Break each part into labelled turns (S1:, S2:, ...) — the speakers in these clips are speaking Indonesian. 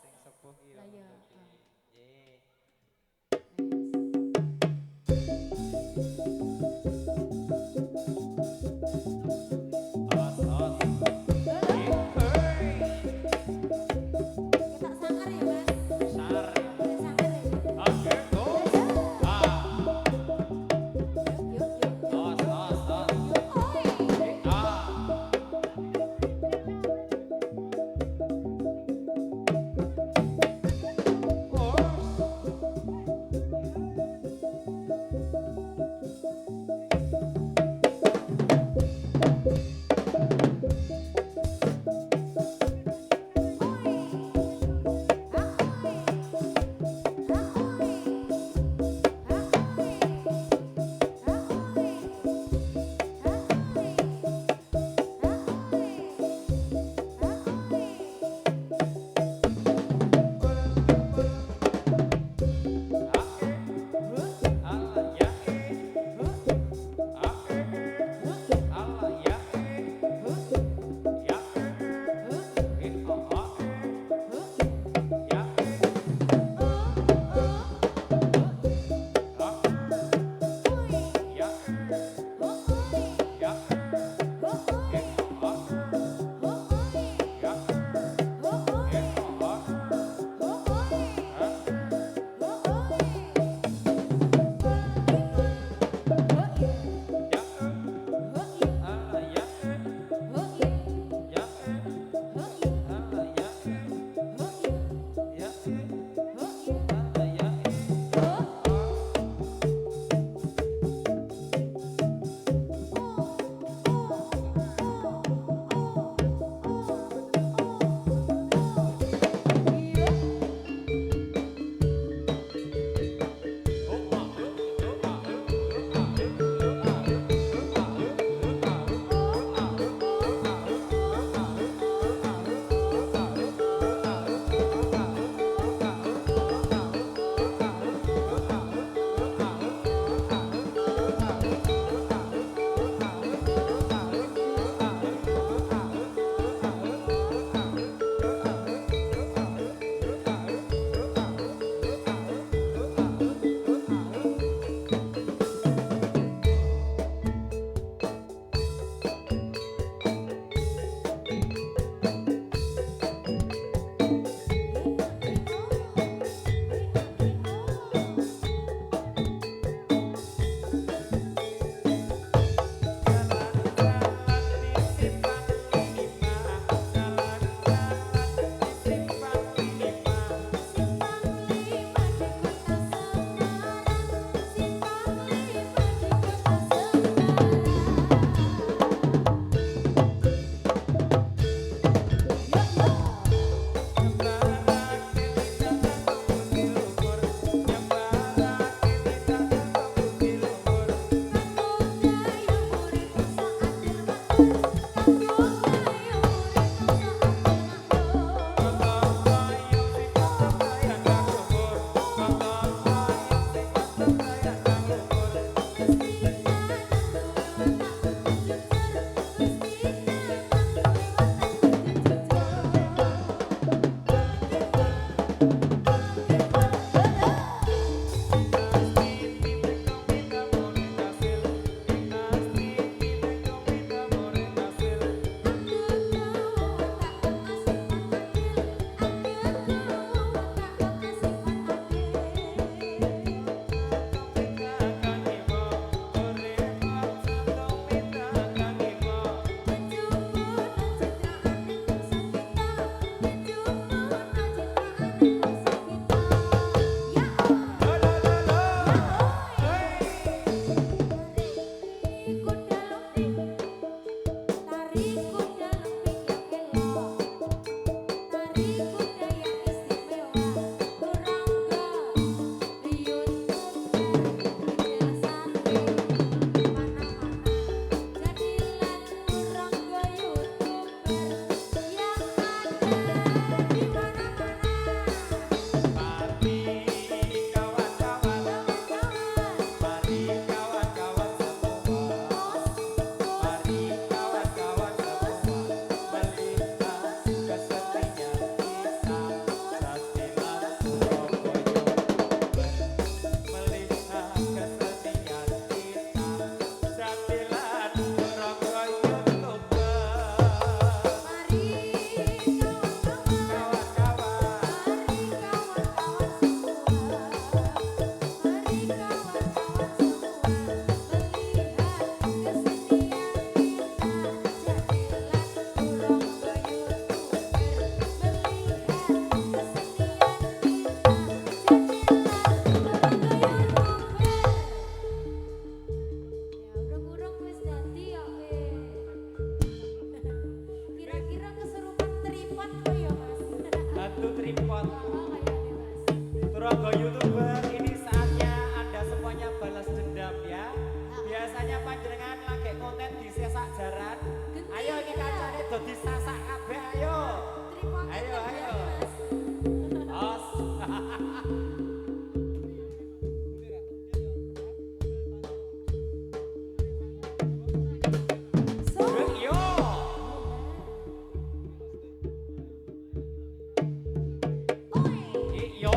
S1: sing sepuh ki
S2: Lah ya,
S1: Bang Jody. Nggih. Os os.
S2: Halo,
S1: Hei.
S2: kita sangar ya Mas.
S1: Besar.
S2: Kita sangar ya.
S1: Oke, go. Ah.
S2: Yuk, yuk, yuk,
S1: Os
S2: yuk,
S1: os
S2: yuk,
S1: os.
S2: yuk, yuk. Oi.
S1: Ah. Os. tripod.
S2: Oh, kayak ini mas.
S1: Turangga YouTuber, ini saatnya Anda semuanya balas dendam ya. Biasanya panjenengan lagi konten di sesak jaran. Ayo ini kancane do disasak kabeh ayo.
S2: Tripodnya
S1: Ayo,
S2: terbiar,
S1: ayo.
S2: mas.
S1: Os.
S2: So,
S1: Yo.
S2: oi.
S1: Yo.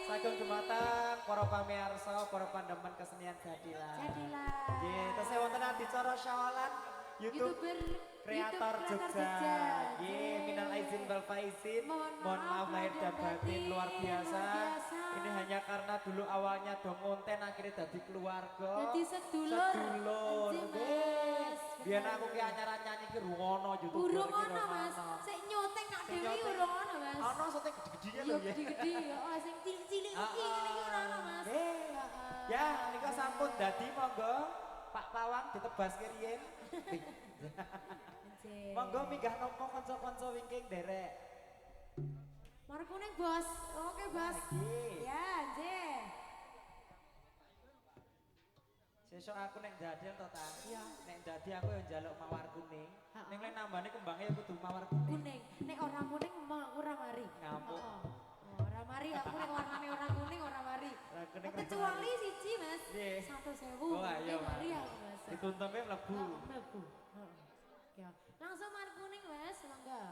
S1: Saking dumateng para pamirsa, para pandemen kesenian jadilah.
S2: Jadilah.
S1: Nggih, tesih wonten adicara syawalan YouTube
S2: YouTuber
S1: kreator Jogja. Ye, minal aizin wal faizin. Mohon maaf lahir dan batin luar biasa. Ini hanya karena dulu awalnya dong konten akhirnya jadi keluarga.
S2: Jadi sedulur.
S1: Sedulur.
S2: Mas.
S1: Biar aku ki acara nyanyi ki rungono YouTube.
S2: Urung ono Mas. Sik nyoteng nak dhewe urung ono Mas.
S1: Ono sote gede-gedenya
S2: Yo
S1: lho ya.
S2: gede-gede yo sing cilik-cilik iki ngene iki ora ono Mas.
S1: Ya, nika sampun dadi monggo Pak Pawang ditebas kiriyen. Monggo minggah nopo kanca-kanca wingking derek.
S2: Mar kuning bos. Oke bos. Ya, nggih.
S1: Sesuk aku nek dadi to ta.
S2: Iya.
S1: Nek dadi aku yo njaluk mawar kuning. Ning lek nambane kembangnya kudu mawar kuning.
S2: Kuning. Nek ora kuning ora mari.
S1: Ngampuk.
S2: Ora mari aku nek warnane ora kuning ora mari. Kecuali siji Mas. 100.000.
S1: Oh ayo.
S2: Mari aku Mas.
S1: Dituntune mlebu.
S2: Mlebu. Heeh. Ya. Langsung mar kuning Mas, monggo.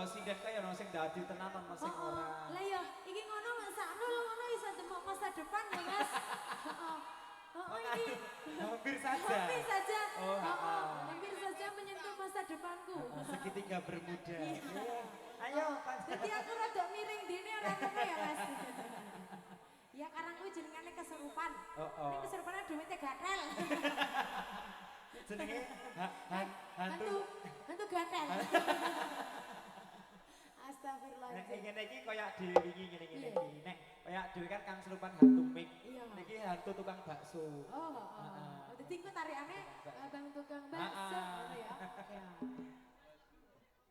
S1: sinden kaya ono sing dadi tenan ono sing ora.
S2: Lah ya, iki ngono sakno lho ngono iso demok masa depan ya, Mas. Heeh. Ini
S1: hampir saja.
S2: Hampir saja.
S1: Oh,
S2: hampir saja menyentuh masa depanku.
S1: Segitiga bermuda.
S2: Iya.
S1: Ayo,
S2: jadi aku rada miring dini ora ngono ya, Mas. Ya karang kuwi jenengane kesurupan. Ini kesurupannya duitnya gatel.
S1: Jenenge
S2: hantu gatel. Astagfirullahaladzim.
S1: Ngene iki kaya dhewe wingi ngene iki. Nek kaya dhewe kan kang serupan hantu mik. Niki hantu tukang bakso.
S2: Oh. Dadi ku tarikane abang tukang bakso ngono ya. Ya.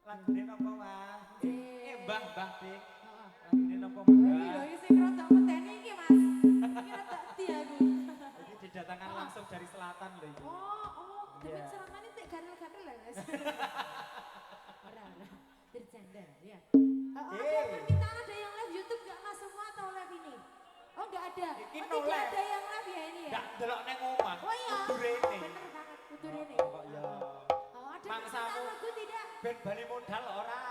S1: Lagune napa, Mas? Mbah, Dik.
S2: Heeh.
S1: Lagune napa, Mbah?
S2: Lho iki sing rada medeni iki, Mas. Iki rada di aku.
S1: Iki didatangkan langsung dari selatan lho iki.
S2: Demi selatan ini gatel-gatel lah, Mas. Ora. Bercanda, ya. Ada permintaan ada yang live YouTube nggak Mas semua atau live ini? Oh nggak ada. Tidak ada yang live ya ini ya?
S1: Nggak delok neng omah.
S2: Oh iya.
S1: Kudu rene.
S2: Bener banget, kudu rene.
S1: Kok ya.
S2: Ada
S1: mangsamu
S2: lagu tidak?
S1: Ben bali modal ora.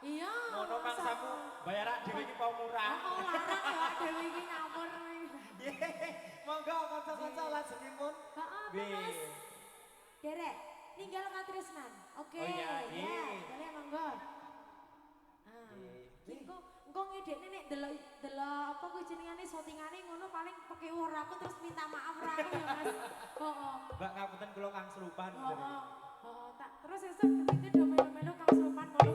S2: Iya.
S1: Ngono mangsamu bayar dhewe iki mau murah.
S2: Larang ya dhewe iki ngawur.
S1: Monggo kanca-kanca lajengipun.
S2: Mas. Derek, ninggal Katresnan. Oke.
S1: Oh iya,
S2: boleh monggo. Engko ngedekne nek delok apa kuwi jenengane syutingane ngono paling peke ora aku terus minta maaf ora aku ya Mas.
S1: Mbak ngapunten kula kang serupan.
S2: Tak terus esuk itu do melu-melu kang serupan ngono.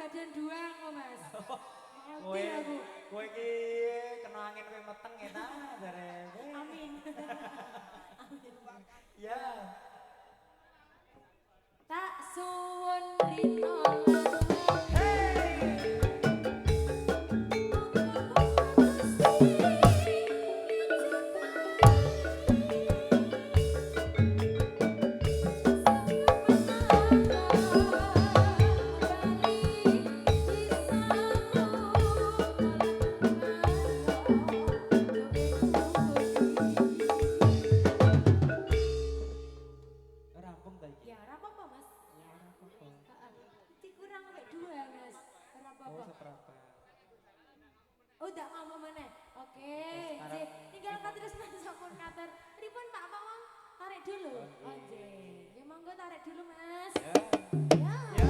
S2: badan dua kok mas.
S1: Kowe
S2: Ngerti aku.
S1: kowe iki kena angin kowe meteng ya ta jare.
S2: Amin.
S1: Ya.
S2: Tak suwun rino
S1: Rampung ta iki?
S2: ya ora apa-apa mas.
S1: Ya ora apa-apa.
S2: Iki kurang sampai dua mas. Ora
S1: Oh,
S2: apa-apa.
S1: seperempat.
S2: Oh, udah mau mana? Oke,
S1: Sekarang
S2: tinggal terus sampun kater. Pripun Pak Mawang? Tarik dulu. Oh, nggih. Ya monggo tarik dulu, Mas.
S1: Ya.
S2: Ya.
S1: Ya.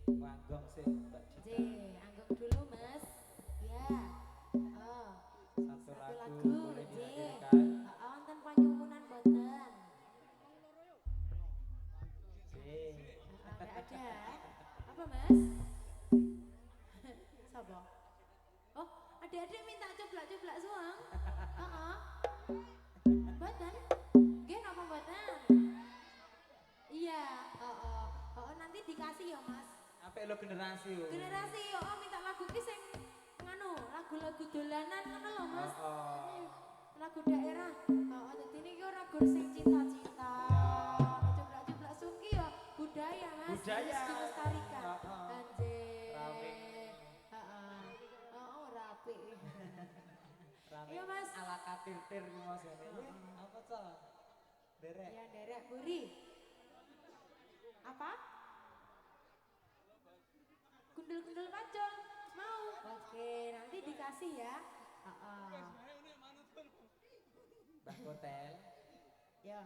S1: Wanggong sih Mbak
S2: J,
S1: Dita.
S2: anggung dulu Mas. Ya. Oh.
S1: Satu
S2: Satu
S1: lagu
S2: lagu,
S1: boleh
S2: J.
S1: dihadirkan.
S2: Wonten panyuwunan boten. Nggak ada. Apa Mas? Sopo? Oh, adik-adik minta coblak-coblak suang. Heeh. Boten? Nggih napa boten? Iya, heeh. Heeh, nanti dikasih ya Mas.
S1: Apa lo generasi yo?
S2: Generasi oh minta lagu ki sing nganu, lagu-lagu dolanan ngono lho Mas. Lagu daerah. Heeh, dadi niki ora gur sing cinta-cinta. Coblak-coblak sungki ya budaya Mas.
S1: Budaya.
S2: Harus dilestarikan.
S1: Heeh.
S2: Anjir.
S1: Rapi.
S2: Heeh. Oh, rapi.
S1: Rame
S2: Iya, Mas.
S1: ala katir-tir ki Mas ini. Apa to? Derek.
S2: Ya, derek buri. Apa? Gundul-gundul pacul. Mau? Oke, nanti dikasih ya. Heeh.
S1: Mbak Hotel.
S2: Ya.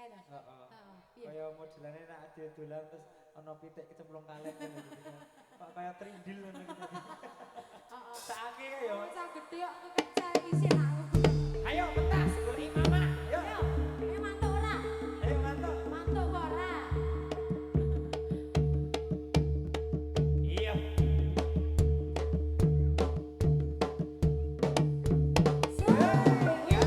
S2: nah.
S1: Heeh.
S2: Heeh. Piye?
S1: Kaya modelane nek ade dolan terus ana pitik kecemplung kaleng ngono gitu. Kok kaya trindil ngono gitu.
S2: Heeh.
S1: Sakake ya.
S2: Bocah gede kok kekecek isin aku.
S1: Ayo pentas goleki mama. Yo.
S2: Ayo, ayo mantuk ora?
S1: Ayo mantuk.
S2: Mantuk kok ora?
S1: Iya.
S2: Ya,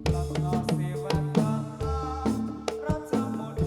S1: Lono sewat lono raja muda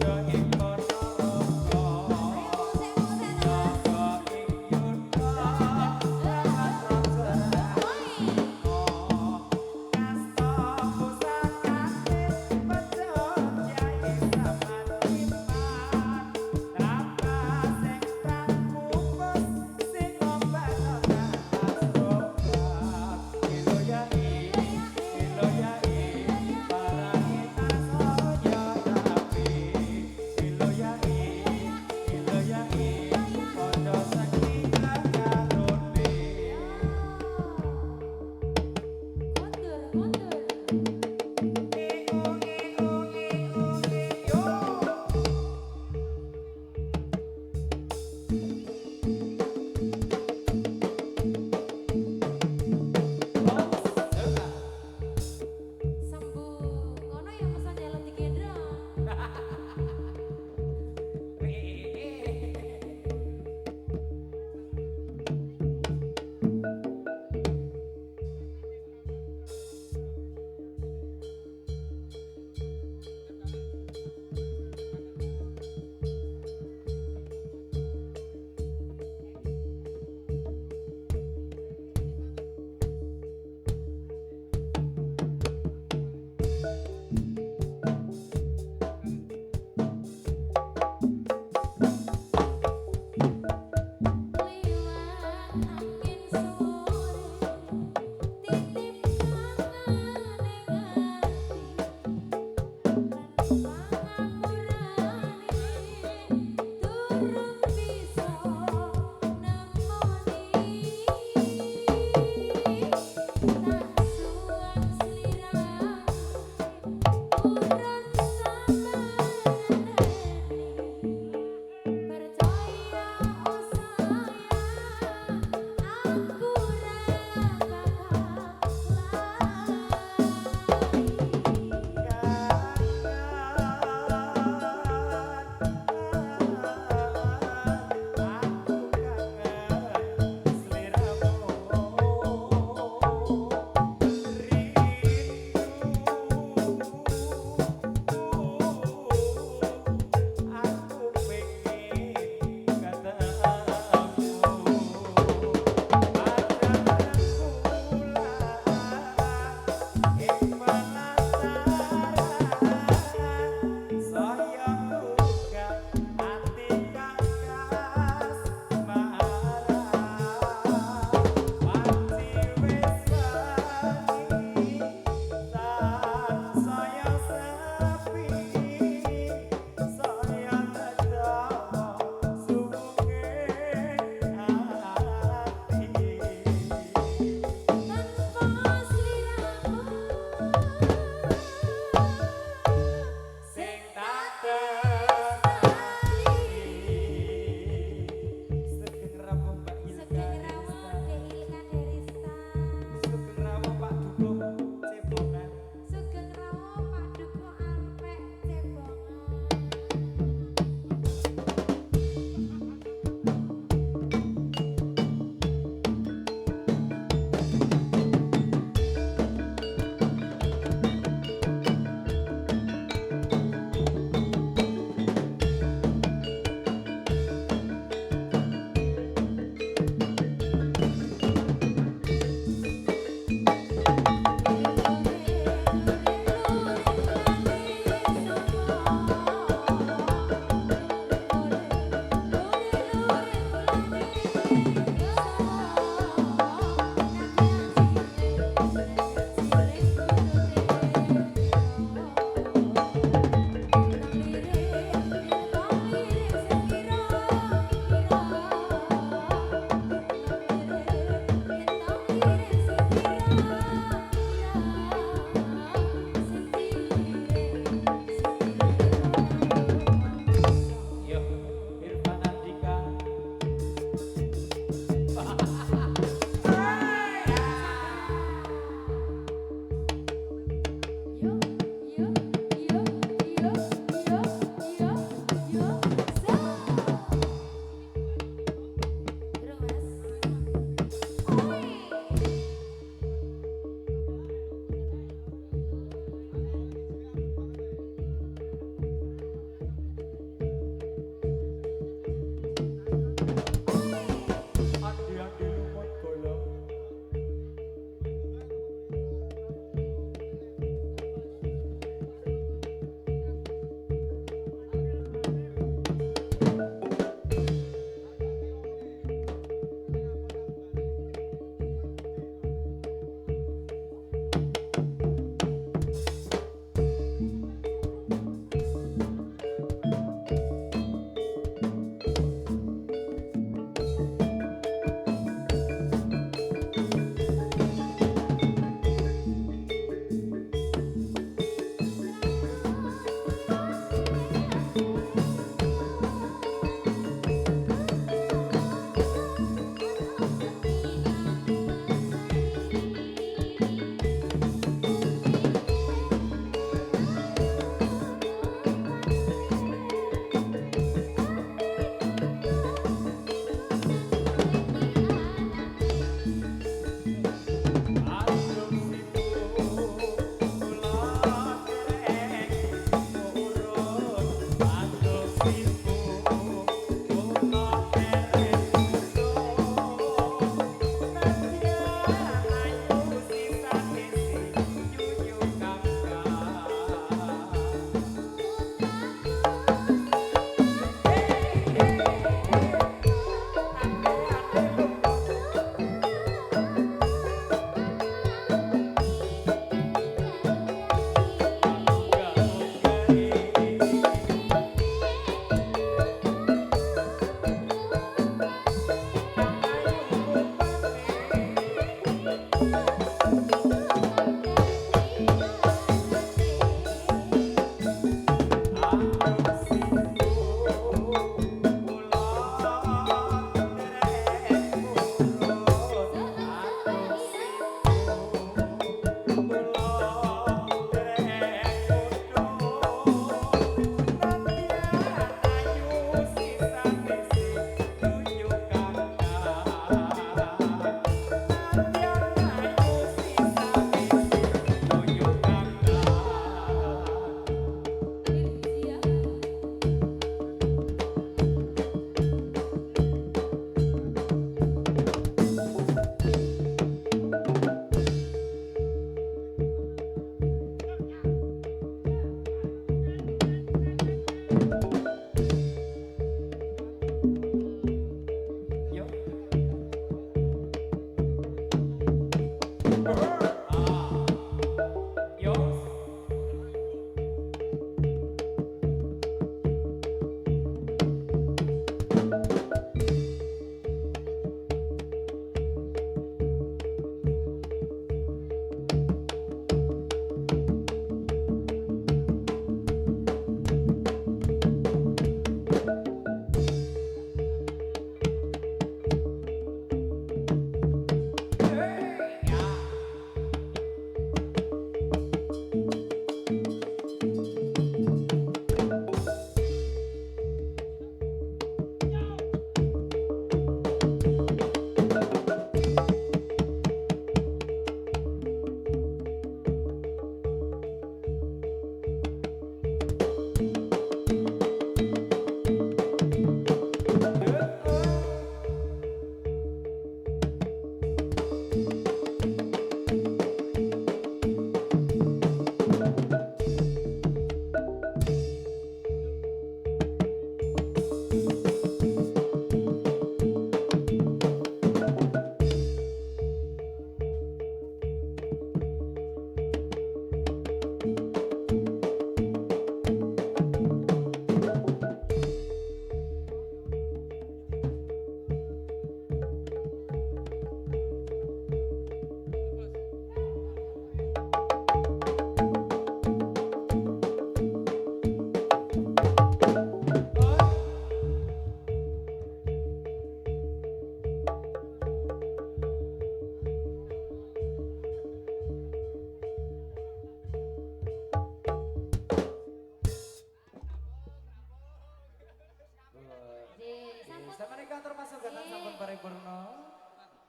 S1: Sama nih kantor masuk gatan sampun paripurna.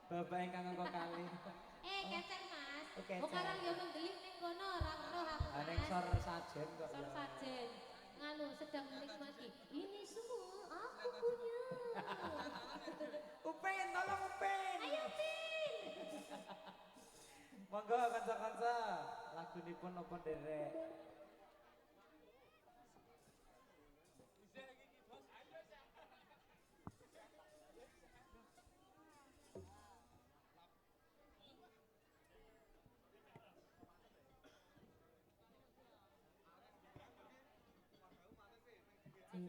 S1: Bapak ingkang angka kali.
S2: Kecer Mas.
S1: Kecer.
S2: Wong arang yo menggelim ning kono ora weruh aku.
S1: Ning sor sajen kok.
S2: Sor sajen. Nganu sedang menikmati. Ini semua aku punya.
S1: Upin, tolong Upin.
S2: Ayo Upin.
S1: Monggo kanca-kanca, lagunipun napa nderek?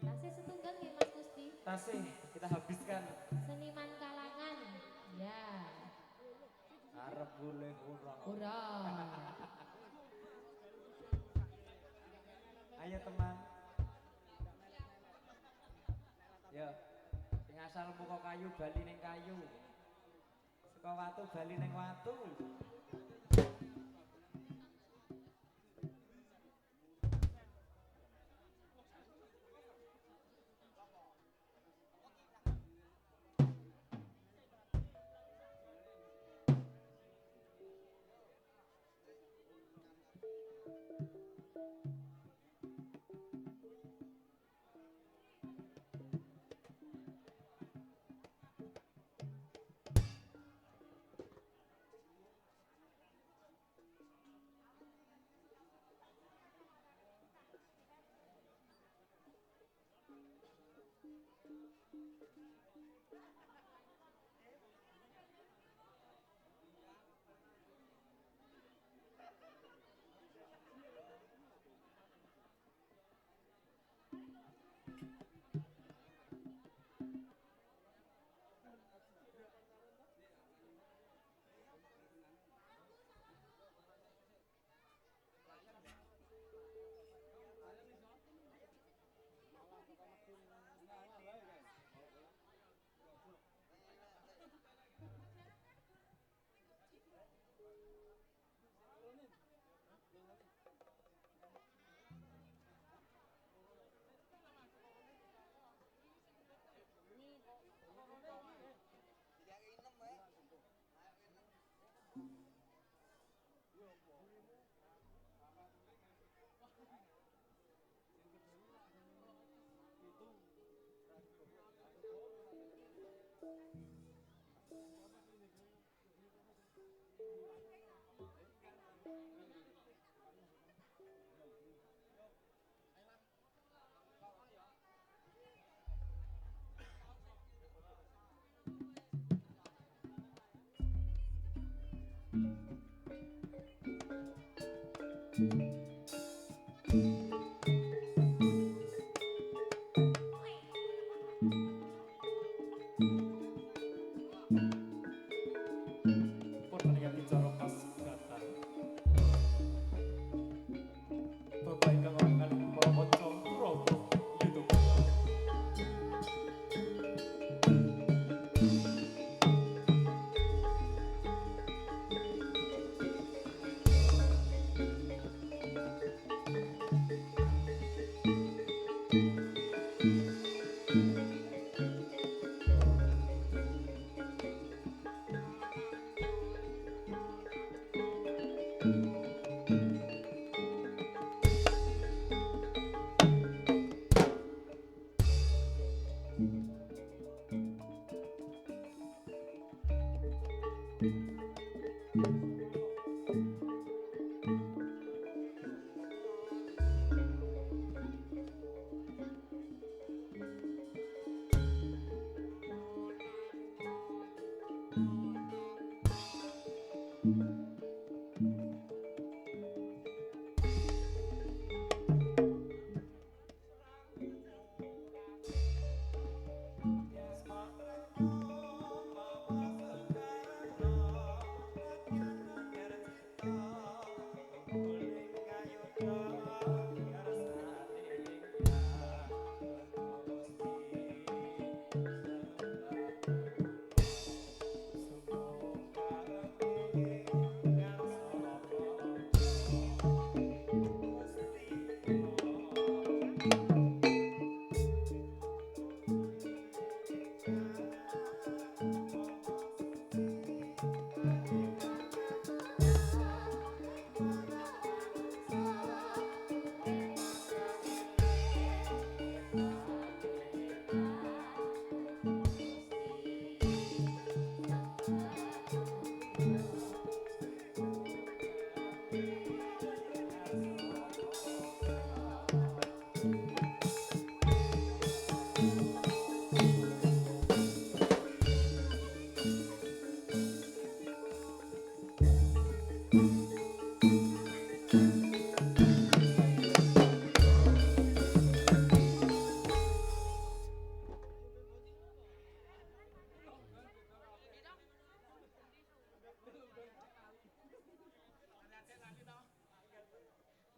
S2: Tasih setunggal nih Mas Gusti.
S1: Tasih kita habiskan.
S2: Seniman kalangan. Ya.
S1: Arep boleh kurang.
S2: Kurang.
S1: Ayo teman. Yo. Sing asal muka kayu bali ning kayu. Saka watu bali ning watu.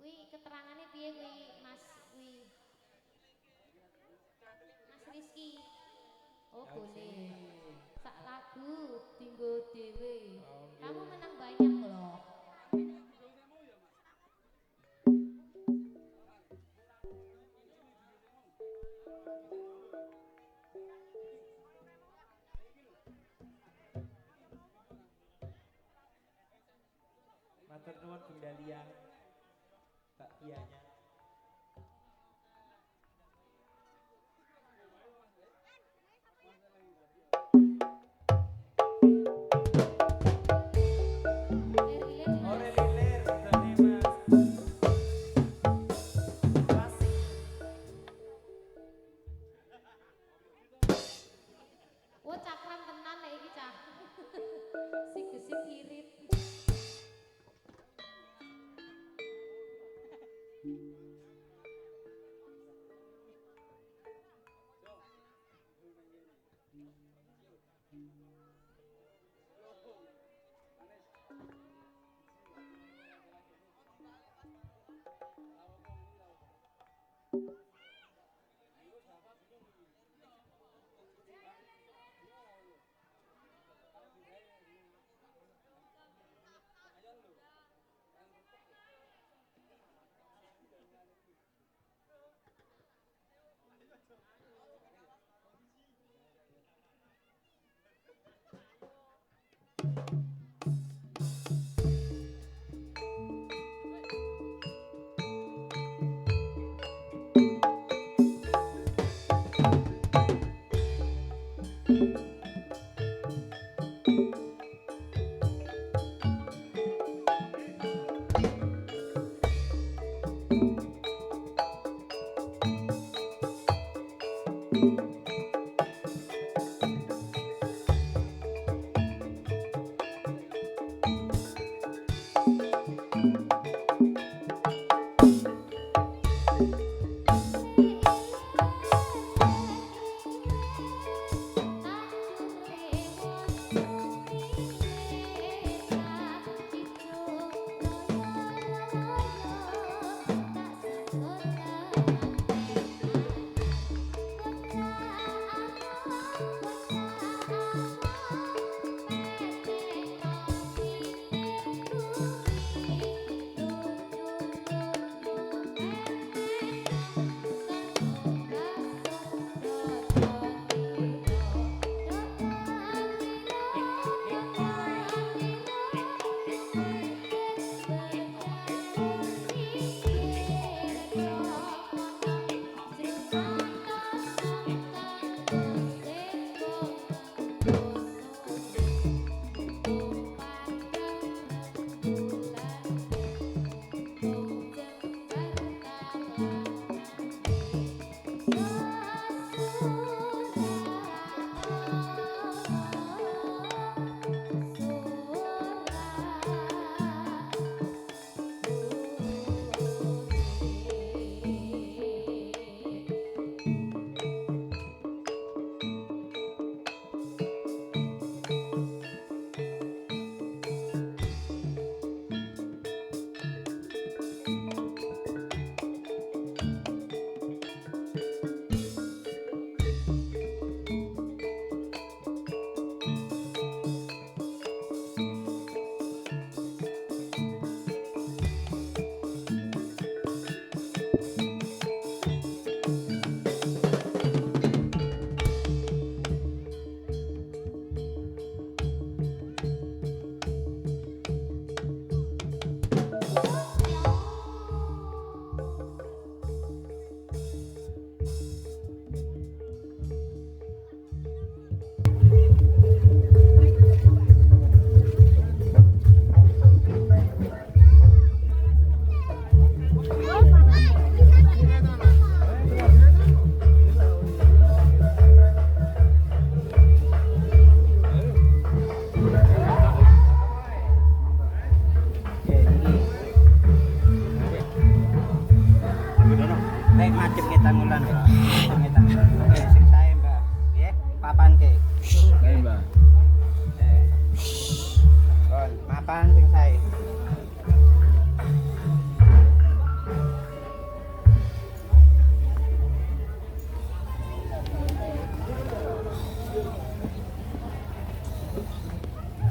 S2: Kuwi keterangannya piye kuwi Mas kuwi? Mas Rizky. Oh boleh. Sak lagu tinggo dewe. Kamu menang banyak loh.
S1: Matur nuwun Bung Dahlia. Mbak Pianya.
S2: Oh cakram tenan nek iki cah. Sing gesit irit.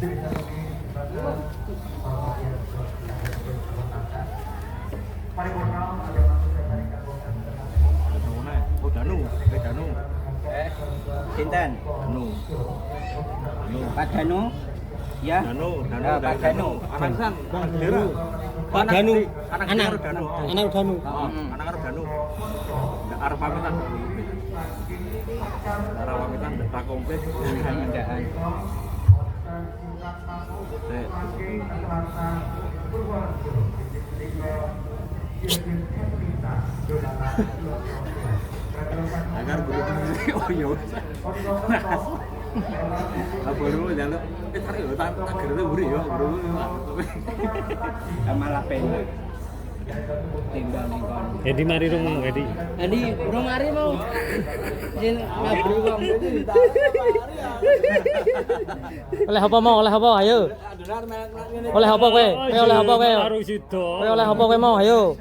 S3: Oh Danu, Danu.
S4: Sinten?
S3: Danu.
S4: Pak Danu? Ya.
S3: Danu,
S4: Pak Danu.
S3: Anaksan, Danu.
S5: Pak Danu.
S3: Anak
S5: Anak
S3: Danu.
S5: Anak Danu.
S3: Anak karo Danu. Ndak arep pamitan. Arep pamitan tak komplit.
S4: Handaan.
S3: Agar guru oh iya. Apa dulu jalan? Tarik yo tak gerene mburi yo, guru.
S4: Malah penak. Timbang ning kono.
S5: Edi mari rung Edi.
S4: Edi urung mari mau. Jen ngabru wong.
S5: Oleh apa mau? Oleh apa? Ayo. Oleh apa kowe? Kowe oleh apa kowe?
S6: Karo sida.
S5: Kowe oleh apa kowe mau? Ayo.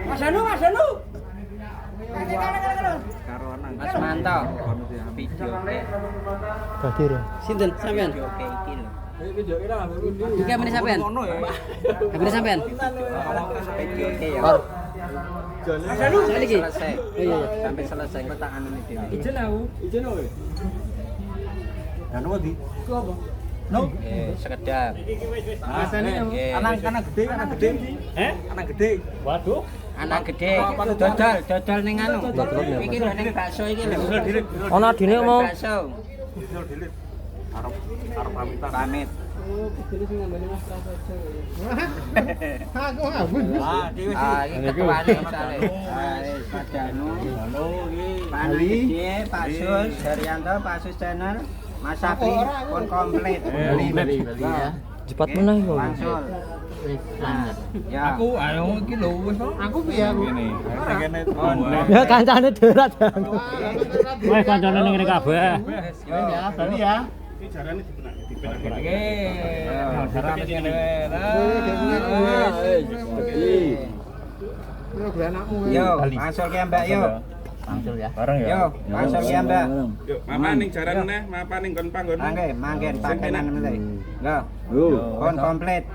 S4: Mas Danu, Mas Danu.
S3: Karo anak.
S4: Mas Manto. Video.
S5: Dadi rung.
S4: Sinten sampean? Oke iki lho. Iki amene sampean?
S3: Ono ya.
S4: Amene sampean? Video oke ya. Mas Danu, iki. Selesai. Iya, sampai selesai kok tak anu dhewe.
S6: Ijen aku. Ijen kowe.
S3: Danu ndi?
S6: Ku apa?
S3: No.
S4: Sekedar.
S3: Anak gede, anak gede. Anak gede.
S6: Waduh.
S4: Anak gede. Dodol ning anu. Iki lho ning bakso iki lho.
S5: Ono adine mau.
S4: Bakso.
S3: Dilit. Arep pamitan.
S4: Pamit.
S5: Aku ngabun.
S4: Iki ketuane misale. Pak Danu.
S3: Danu iki.
S4: Pak Gede, Pak Sus, Haryanto, Pak Sus channel, Mas Sapi pun komplit.
S3: Bali ya.
S5: Cepat meneh kok.
S4: Langsung. Ya.
S6: Aku ayo iki lho wis kok. Aku piye aku?
S3: Ngene. Kene.
S5: Ya kancane derat.
S6: Wes kancane ning ngene kabeh.
S4: Ya,
S6: Bali ya.
S3: Iki jarane dipenak.
S6: Oke. Jarane ngene.
S4: Yo, langsung ki Mbak yo.
S5: Langsung ya.
S3: Bareng
S4: Yo, langsung ki Mbak.
S3: Yuk, mama ning jaran neh, mapa ning kon panggon.
S4: Mangke, mangken pakenan meneh. Yo. Pun komplit.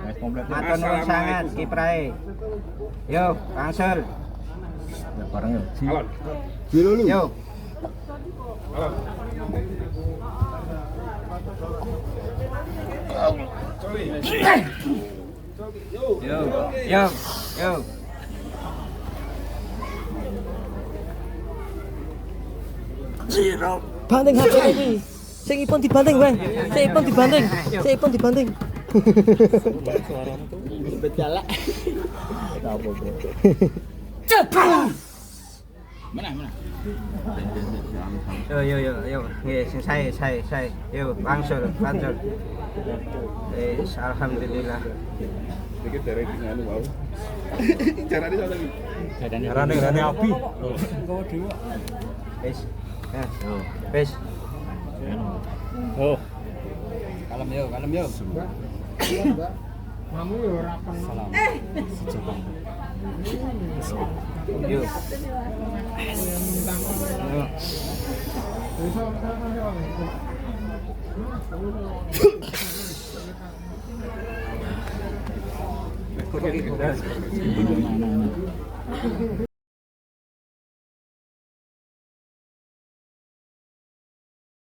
S4: Matur nuwun sangat kiprahe. Yo, langsung.
S3: Bareng yo. Alon.
S4: Yo.
S3: Alon.
S4: Yo. Yo. Yo.
S5: Banting HP iki. Sing ipun dibanting wae. Sing ipun dibanting. Sing ipun dibanting.
S6: Bejalak.
S4: Yo. Nggih, sing sae. Yo, langsung. Alhamdulillah.
S3: Iki dari nganu wae. Jarane sono iki.
S5: Jarane api.
S4: Wis. Wis.
S6: Oh.
S4: Kalem yo.
S6: Kamu yo ora kenal.
S4: Yo.
S3: Kok iki.